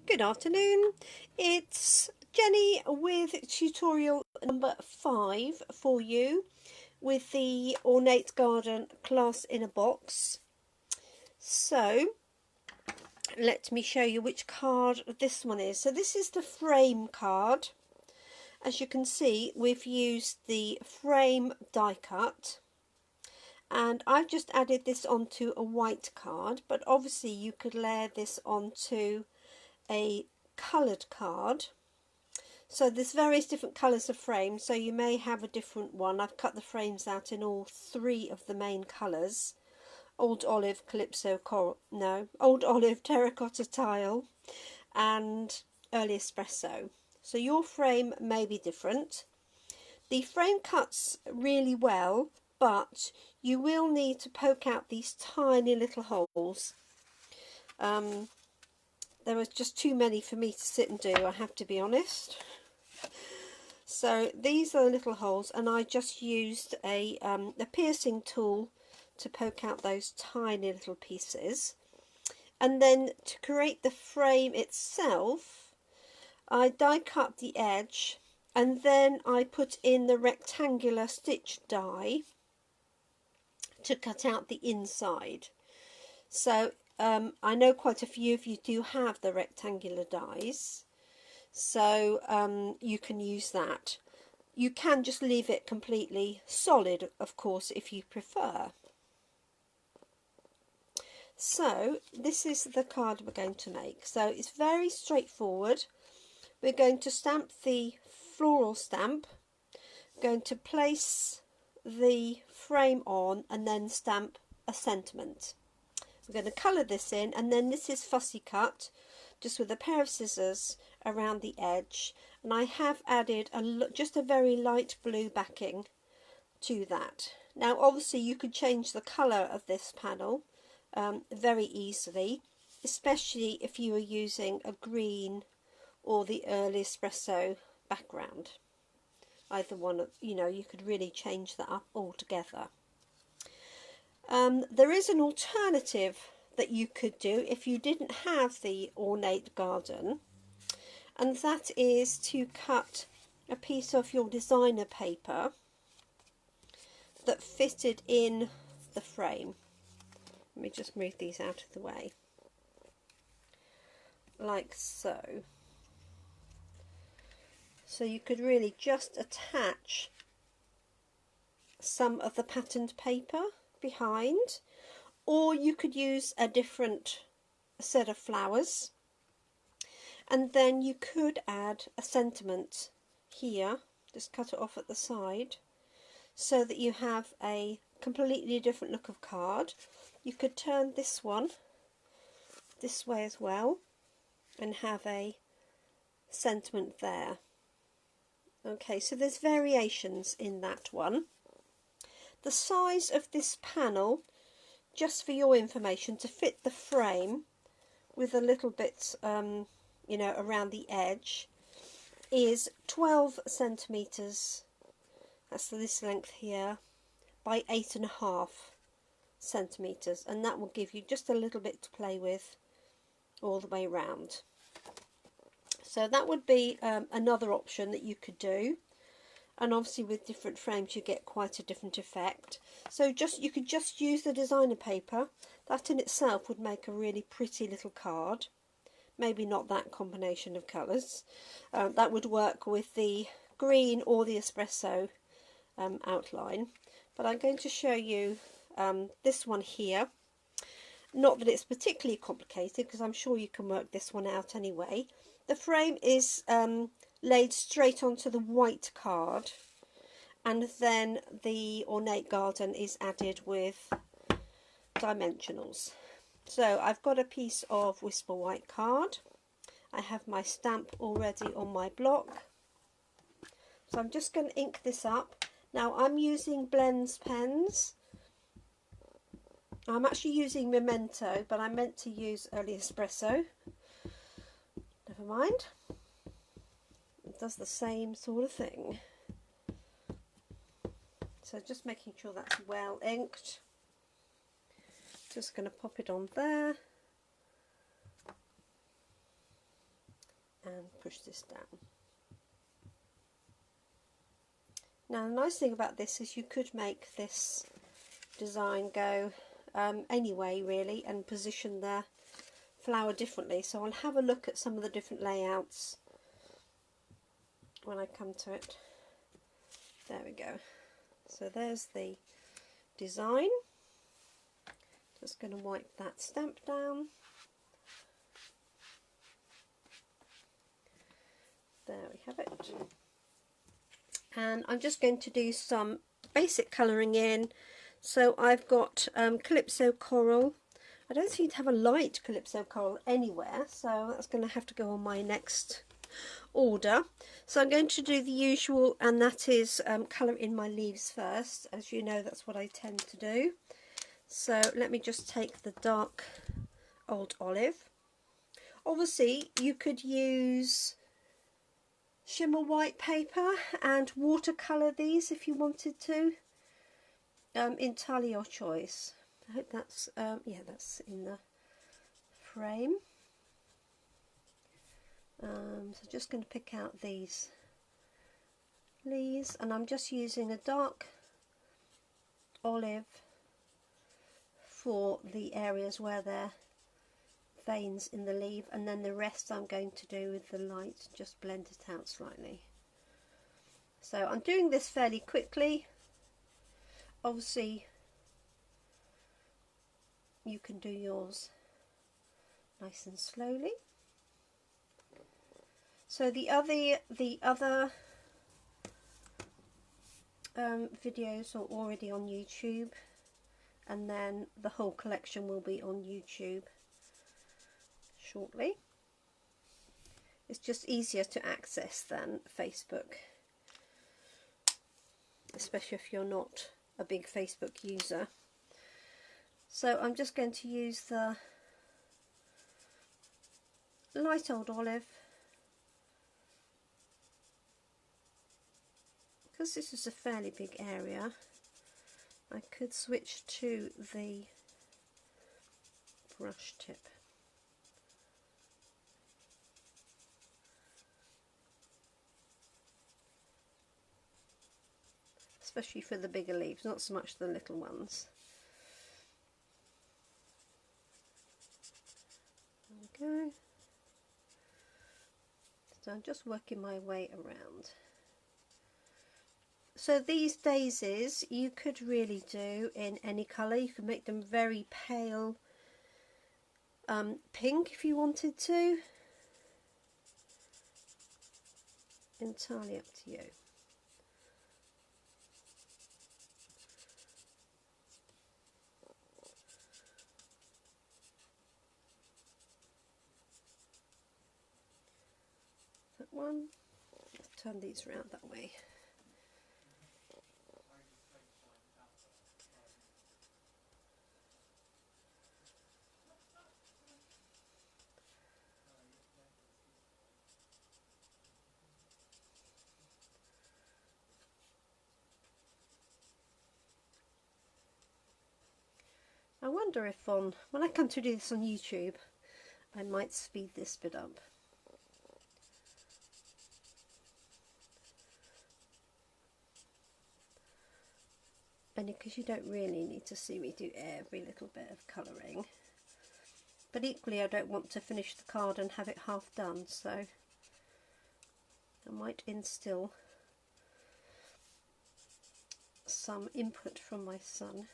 Good afternoon, it's Jenny with tutorial number 5 for you with the Ornate Garden class in a box. So let me show you which card this one is. So this is the frame card. As you can see, we've used the frame die cut. And I've just added this onto a white card, but obviously you could layer this onto a coloured card. So there's various different colours of frames, so you may have a different one. I've cut the frames out in all 3 of the main colours: old olive, calypso, coral, no, old olive, terracotta tile and early espresso. So your frame may be different. The frame cuts really well, but you will need to poke out these tiny little holes. There was just too many for me to sit and do, I have to be honest. So these are the little holes, and I just used a piercing tool to poke out those tiny little pieces. And then to create the frame itself, I die cut the edge, and then I put in the rectangular stitch die to cut out the inside. So I know quite a few of you do have the rectangular dies, so you can use that. You can just leave it completely solid, of course, if you prefer. So this is the card we're going to make. So it's very straightforward. We're going to stamp the floral stamp, going to place the frame on, and then stamp a sentiment. We're going to colour this in, and then this is fussy cut just with a pair of scissors around the edge, and I have added just a very light blue backing to that. Now obviously you could change the colour of this panel very easily, especially if you were using a green or the early espresso background. Either one, you could really change that up altogether. There is an alternative that you could do if you didn't have the Ornate Garden, and that is to cut a piece of your designer paper that fitted in the frame. Let me just move these out of the way, like so. So you could really just attach some of the patterned paper behind, or you could use a different set of flowers, and then you could add a sentiment here, just cut it off at the side so that you have a completely different look of card. You could turn this one this way as well and have a sentiment there. Okay, so there's variations in that one. The size of this panel, just for your information, to fit the frame with a little bit around the edge, is 12 centimetres, that's this length here, by 8.5 centimetres, and that will give you just a little bit to play with all the way around. So that would be another option that you could do, and obviously with different frames you get quite a different effect. So you could just use the designer paper. That in itself would make a really pretty little card. Maybe not that combination of colours. That would work with the green or the espresso outline. But I'm going to show you this one here. Not that it's particularly complicated, because I'm sure you can work this one out anyway. The frame is laid straight onto the white card, and then the Ornate Garden is added with dimensionals. So I've got a piece of Whisper White card. I have my stamp already on my block. So I'm just going to ink this up. Now I'm using Blends pens. I'm actually using Memento, but I meant to use Early Espresso. Never mind. It does the same sort of thing. So just making sure that's well inked. Just going to pop it on there. push this down. Now the nice thing about this is you could make this design go anyway really, and position the flower differently. So I'll have a look at some of the different layouts when I come to it. There we go. So there's the design. Just going to wipe that stamp down. There we have it. And I'm just going to do some basic colouring in. So I've got Calypso Coral. I don't seem to have a light Calypso Coral anywhere, so that's going to have to go on my next order. So I'm going to do the usual, and that is colour in my leaves first. As you know, that's what I tend to do. So let me just take the dark Old Olive. Obviously you could use shimmer white paper and watercolour these if you wanted to. Entirely your choice. I hope that's yeah, that's in the frame. So just going to pick out these leaves, and I'm just using a dark olive for the areas where there are veins in the leaf, and then the rest I'm going to do with the light, just blend it out slightly. So I'm doing this fairly quickly. Obviously you can do yours nice and slowly. So the other videos are already on YouTube, and then the whole collection will be on YouTube shortly. It's just easier to access than Facebook, especially if you're not a big Facebook user. So I'm just going to use the light Old Olive, because this is a fairly big area. I could switch to the brush tip. Especially for the bigger leaves, not so much the little ones. There we go. So I'm just working my way around. So these daisies you could really do in any colour. You could make them very pale pink if you wanted to. Entirely up to you. That one. Let's turn these around that way. I wonder if when I come to do this on YouTube, I might speed this bit up. Only because you don't really need to see me do every little bit of colouring. But equally I don't want to finish the card and have it half done, so I might instill some input from my son.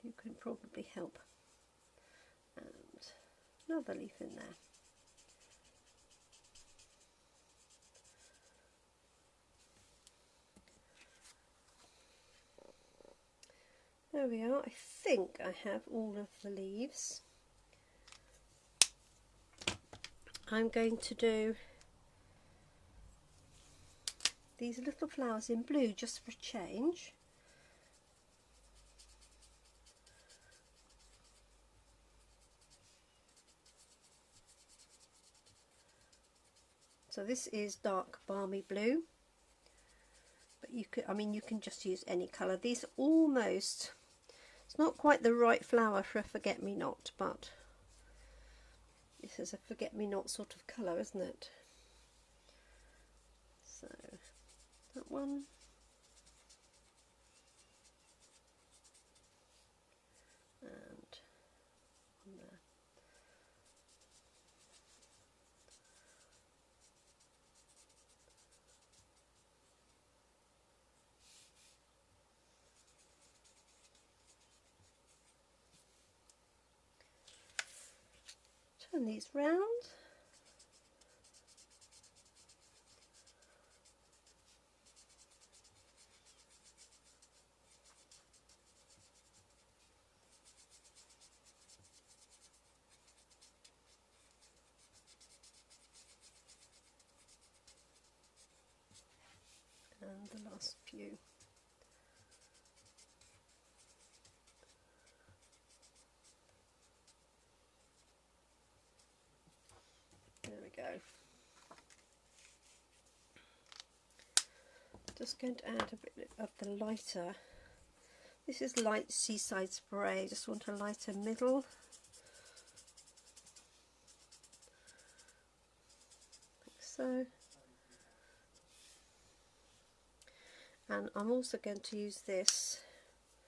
You can probably help. And another leaf in there. There we are. I think I have all of the leaves. I'm going to do these little flowers in blue just for a change. So this is dark balmy blue, but you could, you can just use any colour. These almost, it's not quite the right flower for a forget-me-not, but This is a forget-me-not sort of colour, isn't it? So that one. And on there. Turn these round. And the last few. There we go. Just going to add a bit of the lighter. This is light seaside spray. Just want a lighter middle. Like so. And I'm also going to use this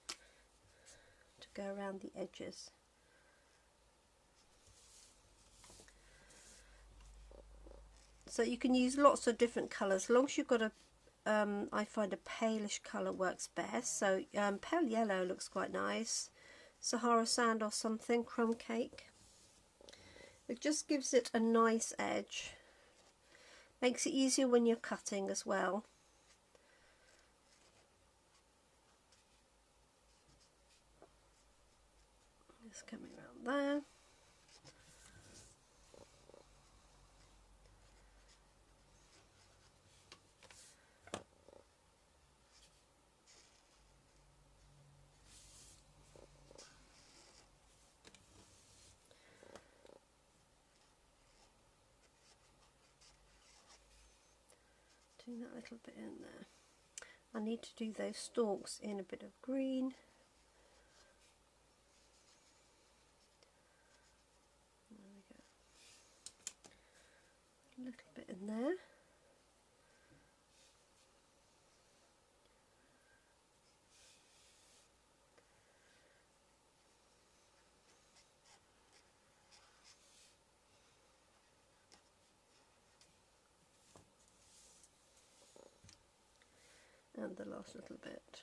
to go around the edges. So you can use lots of different colours, as long as you've got a, I find a palish colour works best. So pale yellow looks quite nice. Sahara sand or something, crumb cake. It just gives it a nice edge. Makes it easier when you're cutting as well. Just coming around there. Doing that little bit in there. I need to do those stalks in a bit of green. There we go. A little bit in there. And the last little bit.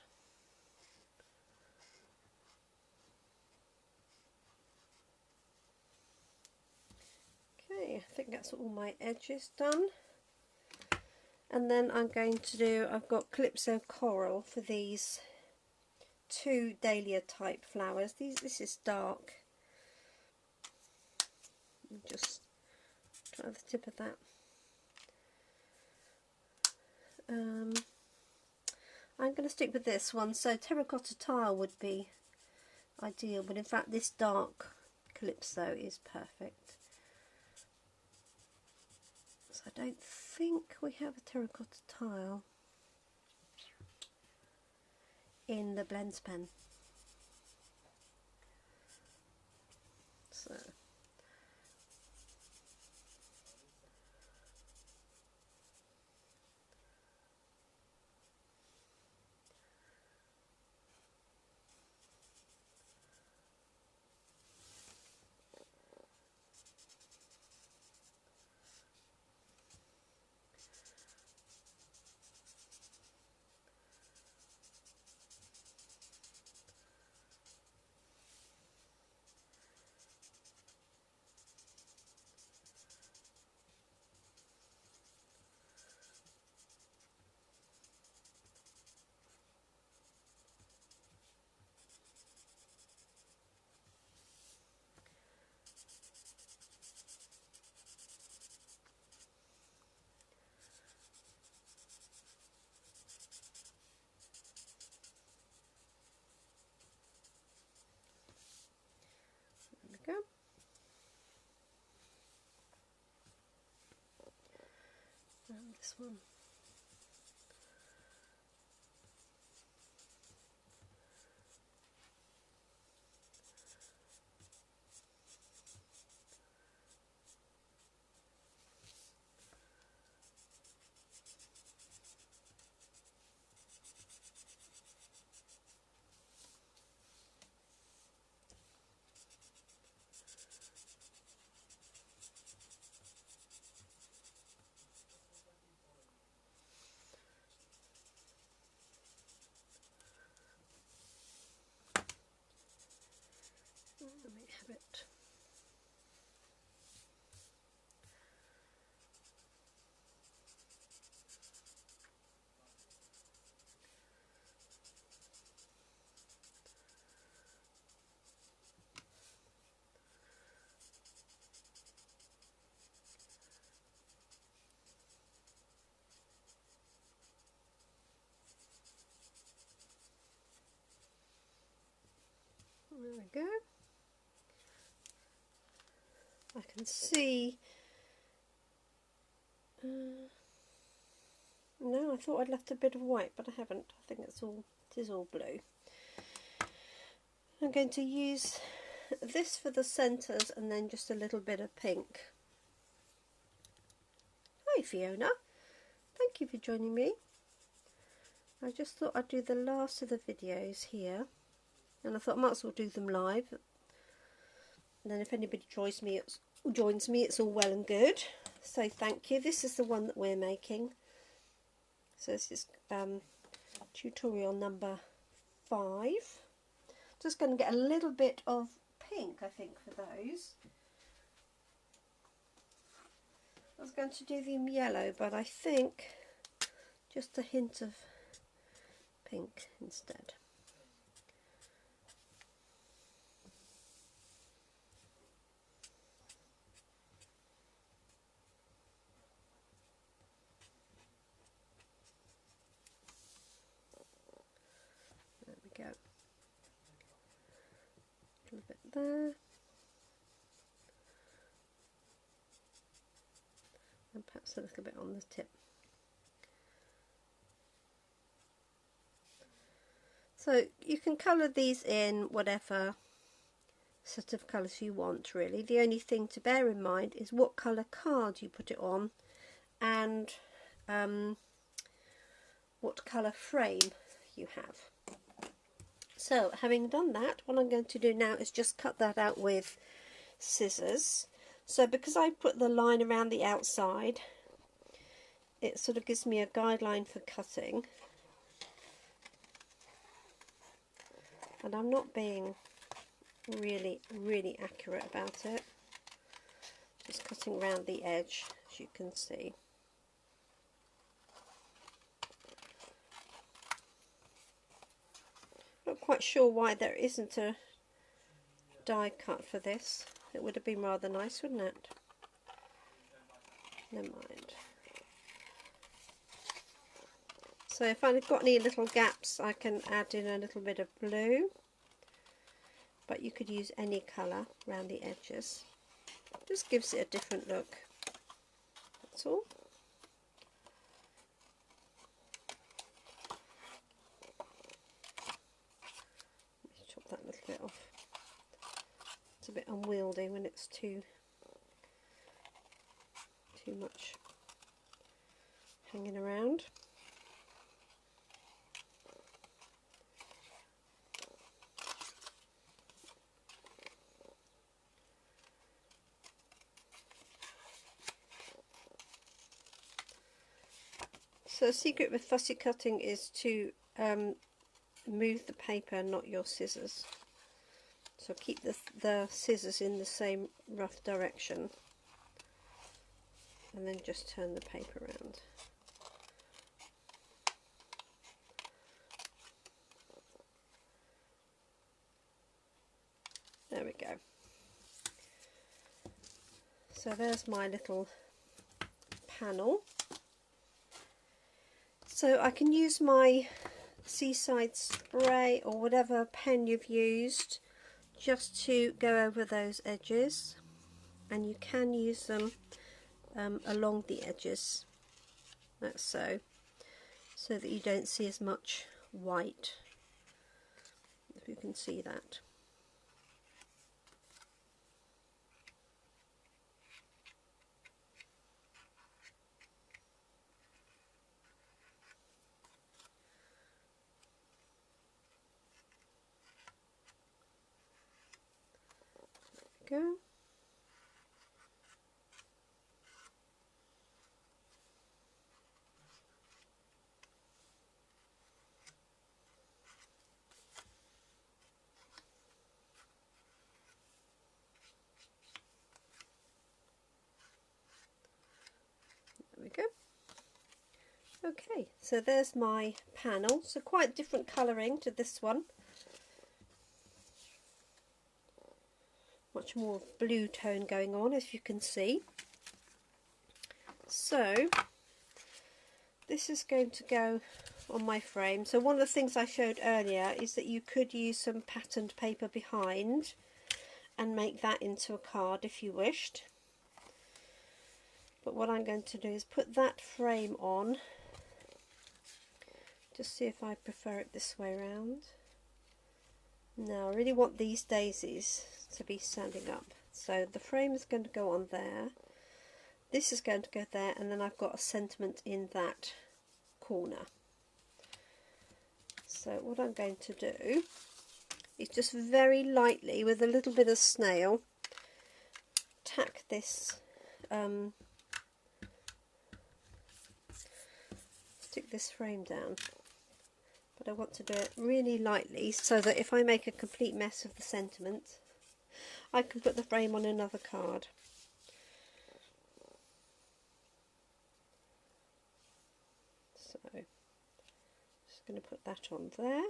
Okay, I think that's all my edges done. And then I'm going to do, I've got Calypso Coral for these two dahlia type flowers. This is dark. Just try the tip of that. I'm going to stick with this one, so terracotta tile would be ideal, but in fact this dark Calypso is perfect. So I don't think we have a terracotta tile in the blends pen. So go. And this one. have it. There we go. I can see. No, I thought I'd left a bit of white, but I haven't. I think it is all blue. I'm going to use this for the centres and then just a little bit of pink. Hi Fiona, thank you for joining me. I just thought I'd do the last of the videos here, and I thought I might as well do them live. And then if anybody joins me, it's all well and good. So thank you. This is the one that we're making. So this is tutorial number 5. Just going to get a little bit of pink, I think, for those. I was going to do them yellow, but I think just a hint of pink instead. There we go. A little bit there. And perhaps a little bit on the tip. So you can colour these in whatever set of colours you want, really. The only thing to bear in mind is what colour card you put it on, and what colour frame you have. So having done that, what I'm going to do now is just cut that out with scissors. So because I put the line around the outside, it sort of gives me a guideline for cutting. And I'm not being really accurate about it. Just cutting around the edge, as you can see. Not quite sure why there isn't a die cut for this. It would have been rather nice, wouldn't it? Never mind. So if I've got any little gaps, I can add in a little bit of blue. But you could use any colour around the edges. Just gives it a different look. That's all. Chop that little bit off. It's a bit unwieldy when it's too much hanging around. So the secret with fussy cutting is to move the paper, not your scissors. So keep the scissors in the same rough direction, and then just turn the paper around. There we go. So there's my little panel. So I can use my Seaside spray or whatever pen you've used just to go over those edges, and you can use them along the edges, like so that you don't see as much white, if you can see that. Go. we go. Okay, so there's my panel. So quite different colouring to this one. Much more blue tone going on, as you can see. So this is going to go on my frame. So one of the things I showed earlier is that you could use some patterned paper behind and make that into a card if you wished. But what I'm going to do is put that frame on. Just see if I prefer it this way around. Now I really want these daisies to be standing up. So the frame is going to go on there. This is going to go there, and then I've got a sentiment in that corner. So what I'm going to do is just very lightly, with a little bit of snail, tack this, stick this frame down. But I want to do it really lightly so that if I make a complete mess of the sentiment, I can put the frame on another card. So just going to put that on there.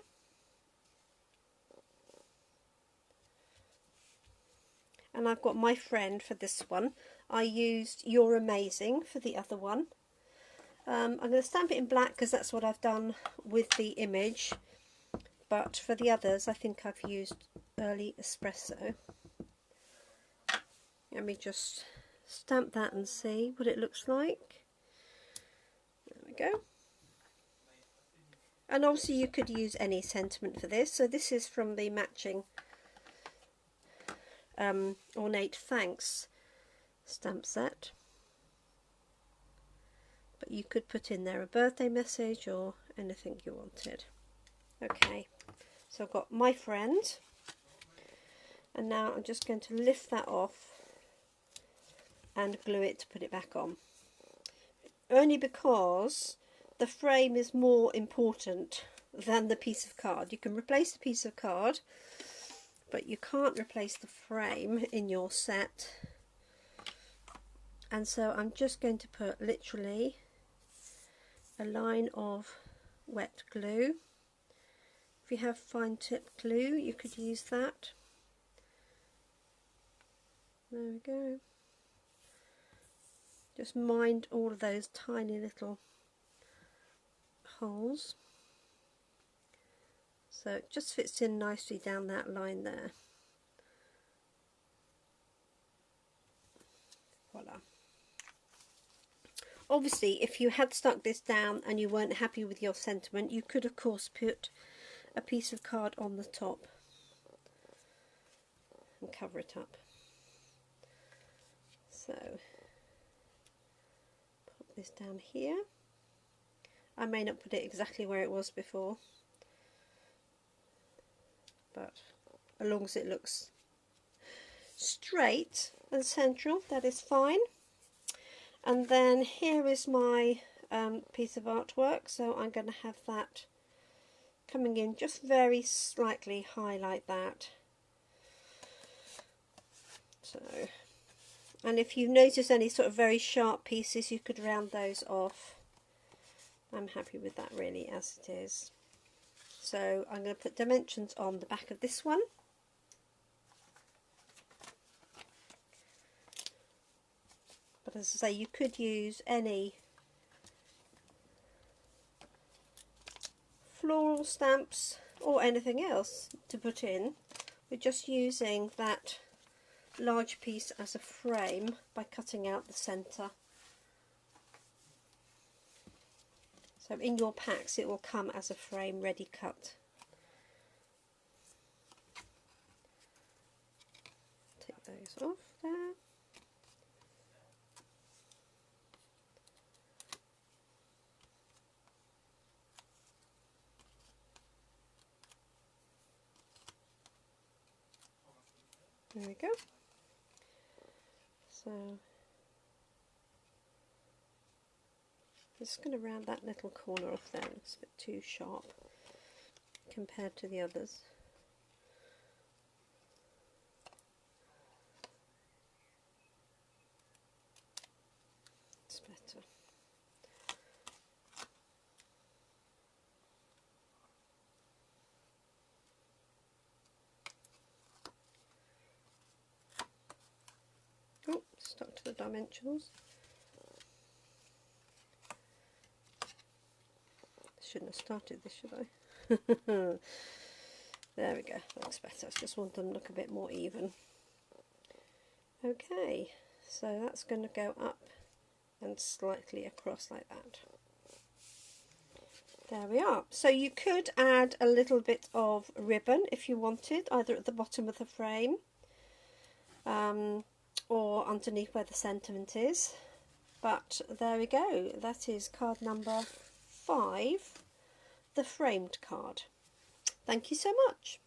And I've got my friend for this one. I used You're Amazing for the other one. I'm going to stamp it in black because that's what I've done with the image. But for the others, I think I've used Early Espresso. Let me just stamp that and see what it looks like. There we go. And obviously you could use any sentiment for this. So this is from the matching Ornate Thanks stamp set. But you could put in there a birthday message or anything you wanted. Okay, so I've got my friend. And now I'm just going to lift that off and glue it to put it back on. Only because the frame is more important than the piece of card. You can replace the piece of card, but you can't replace the frame in your set. And so I'm just going to put literally a line of wet glue. If you have fine tip glue, you could use that. There we go. Just mind all of those tiny little holes. So it just fits in nicely down that line there. Voila. Obviously, if you had stuck this down and you weren't happy with your sentiment, you could of course put a piece of card on the top and cover it up. So put this down here. I may not put it exactly where it was before, but as long as it looks straight and central, that is fine. And then here is my piece of artwork, so I'm going to have that coming in just very slightly high like that. So, and if you notice any sort of very sharp pieces, you could round those off. I'm happy with that really as it is. So I'm going to put dimensions on the back of this one. But as I say, you could use any floral stamps or anything else to put in. We're just using that large piece as a frame by cutting out the centre. So in your packs it will come as a frame ready cut. Take those off there. There we go. So I'm just going to round that little corner off there. It's a bit too sharp compared to the others. It's better. dimensionals. Shouldn't have started this, should I? There we go, that's better. I just want them to look a bit more even. Okay, so that's going to go up and slightly across like that. There we are. So you could add a little bit of ribbon if you wanted, either at the bottom of the frame or underneath where the sentiment is. But there we go, that is card number 5, the framed card. Thank you so much.